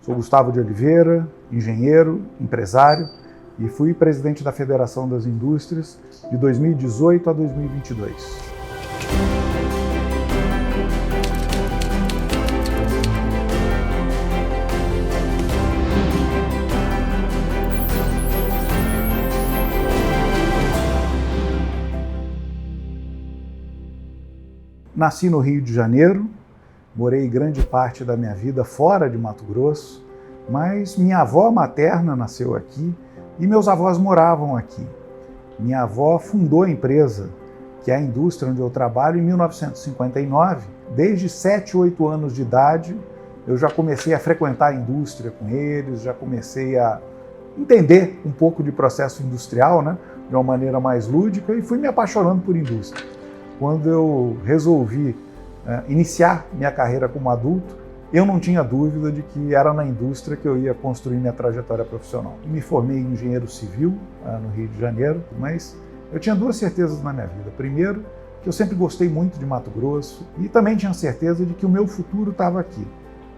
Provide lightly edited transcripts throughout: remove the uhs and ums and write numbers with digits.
Sou Gustavo de Oliveira, engenheiro, empresário e fui presidente da Federação das Indústrias de 2018 a 2022. Nasci no Rio de Janeiro, morei grande parte da minha vida fora de Mato Grosso, mas minha avó materna nasceu aqui e meus avós moravam aqui. Minha avó fundou a empresa, que é a indústria onde eu trabalho, em 1959. Desde 7, 8 anos de idade, eu já comecei a frequentar a indústria com eles, já comecei a entender um pouco de processo industrial, né, de uma maneira mais lúdica, e fui me apaixonando por indústria. Quando eu resolvi iniciar minha carreira como adulto, eu não tinha dúvida de que era na indústria que eu ia construir minha trajetória profissional. Me formei em engenheiro civil no Rio de Janeiro, mas eu tinha duas certezas na minha vida. Primeiro, que eu sempre gostei muito de Mato Grosso e também tinha certeza de que o meu futuro estava aqui.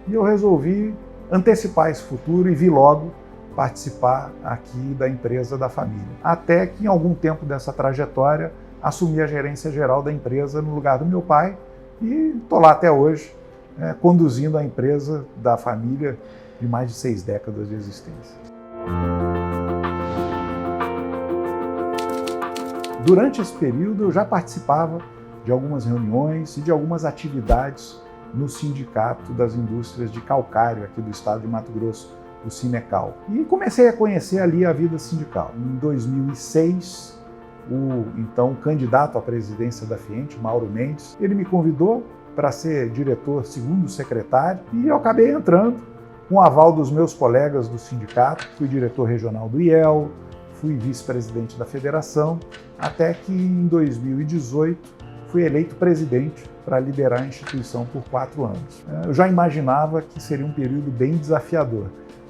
E eu resolvi antecipar esse futuro e vi logo participar aqui da empresa da família. Até que em algum tempo dessa trajetória, assumi a gerência geral da empresa no lugar do meu pai e estou lá até hoje, conduzindo a empresa da família de mais de 6 décadas de existência. Durante esse período, eu já participava de algumas reuniões e de algumas atividades no Sindicato das Indústrias de Calcário, aqui do estado de Mato Grosso, o Sinecal. E comecei a conhecer ali a vida sindical. Em 2006, o então candidato à presidência da FIENT, Mauro Mendes, ele me convidou para ser diretor segundo secretário e eu acabei entrando com o aval dos meus colegas do sindicato. Fui diretor regional do IEL, fui vice-presidente da federação, até que em 2018 fui eleito presidente para liderar a instituição por 4 anos. Eu já imaginava que seria um período bem desafiador,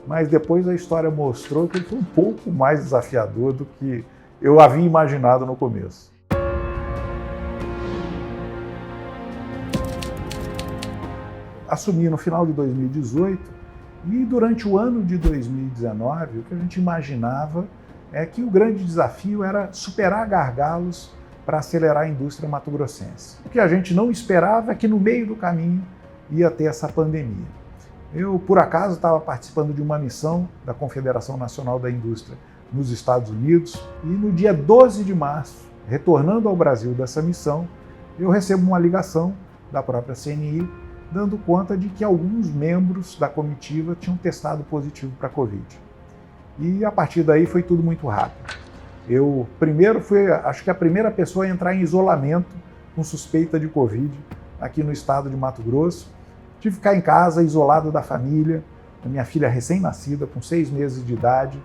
mas depois a história mostrou que ele foi um pouco mais desafiador do que eu havia imaginado no começo. Assumi no final de 2018 e durante o ano de 2019 o que a gente imaginava é que o grande desafio era superar gargalos para acelerar a indústria mato-grossense. O que a gente não esperava é que no meio do caminho ia ter essa pandemia. Eu, por acaso, estava participando de uma missão da Confederação Nacional da Indústria nos Estados Unidos, e no dia 12 de março, retornando ao Brasil dessa missão, eu recebo uma ligação da própria CNI, dando conta de que alguns membros da comitiva tinham testado positivo para a Covid. E a partir daí foi tudo muito rápido. Eu primeiro fui, acho que a primeira pessoa a entrar em isolamento com suspeita de Covid aqui no estado de Mato Grosso. Tive que ficar em casa, isolado da família, a minha filha recém-nascida, com 6 meses de idade.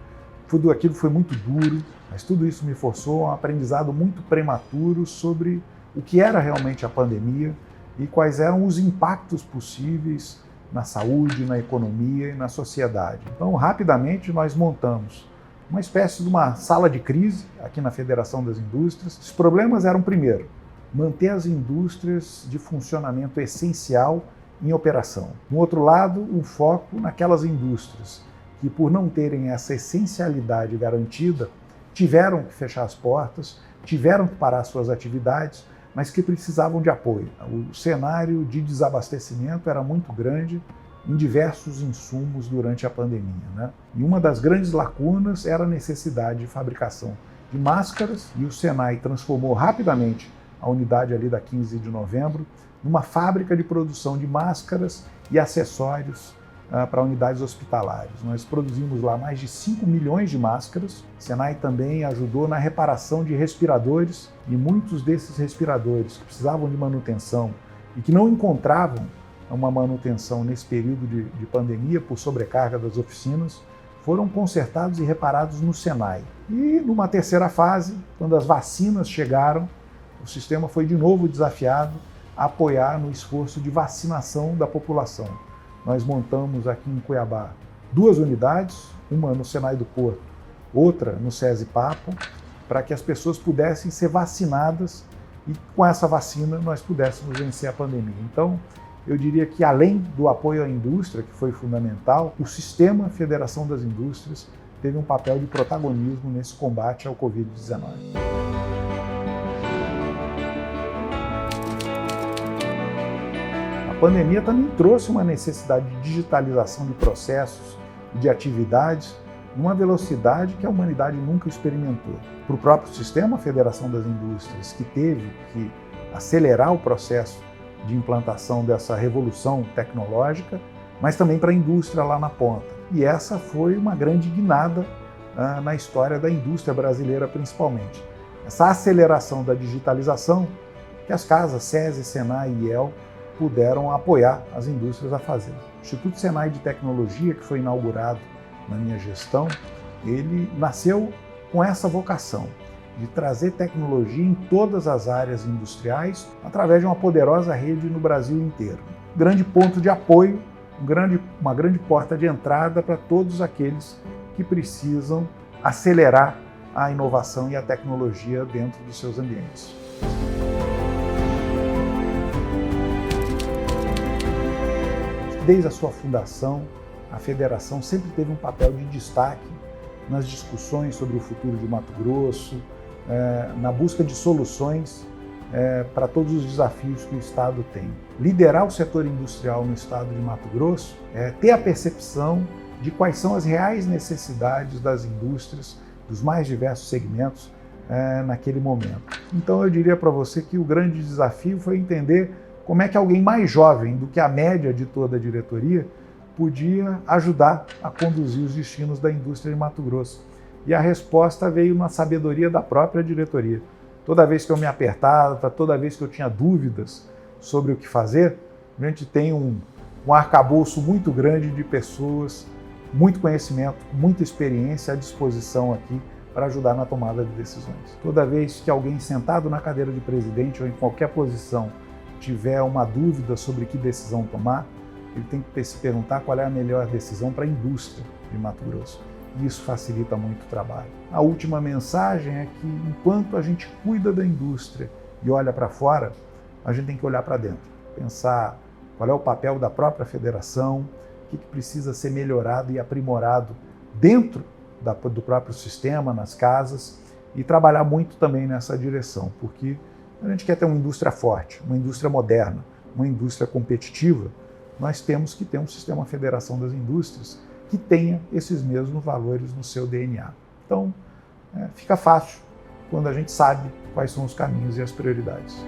Tudo aquilo foi muito duro, mas tudo isso me forçou a um aprendizado muito prematuro sobre o que era realmente a pandemia e quais eram os impactos possíveis na saúde, na economia e na sociedade. Então, rapidamente, nós montamos uma espécie de uma sala de crise aqui na Federação das Indústrias. Os problemas eram, primeiro, manter as indústrias de funcionamento essencial em operação. No outro lado, um foco naquelas indústrias que, por não terem essa essencialidade garantida, tiveram que fechar as portas, tiveram que parar suas atividades, mas que precisavam de apoio. O cenário de desabastecimento era muito grande em diversos insumos durante a pandemia, né? E uma das grandes lacunas era a necessidade de fabricação de máscaras, e o Senai transformou rapidamente a unidade ali da 15 de novembro numa fábrica de produção de máscaras e acessórios para unidades hospitalares. Nós produzimos lá mais de 5 milhões de máscaras. O Senai também ajudou na reparação de respiradores, e muitos desses respiradores que precisavam de manutenção e que não encontravam uma manutenção nesse período de pandemia por sobrecarga das oficinas, foram consertados e reparados no Senai. E numa terceira fase, quando as vacinas chegaram, o sistema foi de novo desafiado a apoiar no esforço de vacinação da população. Nós montamos aqui em Cuiabá 2 unidades, uma no Senai do Porto, outra no SESI Papo, para que as pessoas pudessem ser vacinadas e com essa vacina nós pudéssemos vencer a pandemia. Então, eu diria que além do apoio à indústria, que foi fundamental, o sistema Federação das Indústrias teve um papel de protagonismo nesse combate ao Covid-19. A pandemia também trouxe uma necessidade de digitalização de processos e de atividades numa velocidade que a humanidade nunca experimentou. Para o próprio sistema Federação das Indústrias, que teve que acelerar o processo de implantação dessa revolução tecnológica, mas também para a indústria lá na ponta. E essa foi uma grande guinada na história da indústria brasileira, principalmente. Essa aceleração da digitalização que as casas SESI, SENAI e IEL puderam apoiar as indústrias a fazer. O Instituto Senai de Tecnologia, que foi inaugurado na minha gestão, ele nasceu com essa vocação de trazer tecnologia em todas as áreas industriais através de uma poderosa rede no Brasil inteiro. Um grande ponto de apoio, uma grande porta de entrada para todos aqueles que precisam acelerar a inovação e a tecnologia dentro dos seus ambientes. Desde a sua fundação, a Federação sempre teve um papel de destaque nas discussões sobre o futuro de Mato Grosso, na busca de soluções para todos os desafios que o Estado tem. Liderar o setor industrial no Estado de Mato Grosso é ter a percepção de quais são as reais necessidades das indústrias, dos mais diversos segmentos naquele momento. Então eu diria para você que o grande desafio foi entender como é que alguém mais jovem do que a média de toda a diretoria podia ajudar a conduzir os destinos da indústria de Mato Grosso. E a resposta veio na sabedoria da própria diretoria. Toda vez que eu me apertava, toda vez que eu tinha dúvidas sobre o que fazer, a gente tem um arcabouço muito grande de pessoas, muito conhecimento, muita experiência à disposição aqui para ajudar na tomada de decisões. Toda vez que alguém sentado na cadeira de presidente ou em qualquer posição tiver uma dúvida sobre que decisão tomar, ele tem que se perguntar qual é a melhor decisão para a indústria de Mato Grosso. E isso facilita muito o trabalho. A última mensagem é que, enquanto a gente cuida da indústria e olha para fora, a gente tem que olhar para dentro, pensar qual é o papel da própria federação, o que precisa ser melhorado e aprimorado dentro do próprio sistema, nas casas, e trabalhar muito também nessa direção, porque a gente quer ter uma indústria forte, uma indústria moderna, uma indústria competitiva. Nós temos que ter um sistema Federação das Indústrias que tenha esses mesmos valores no seu DNA. Então, fica fácil quando a gente sabe quais são os caminhos e as prioridades.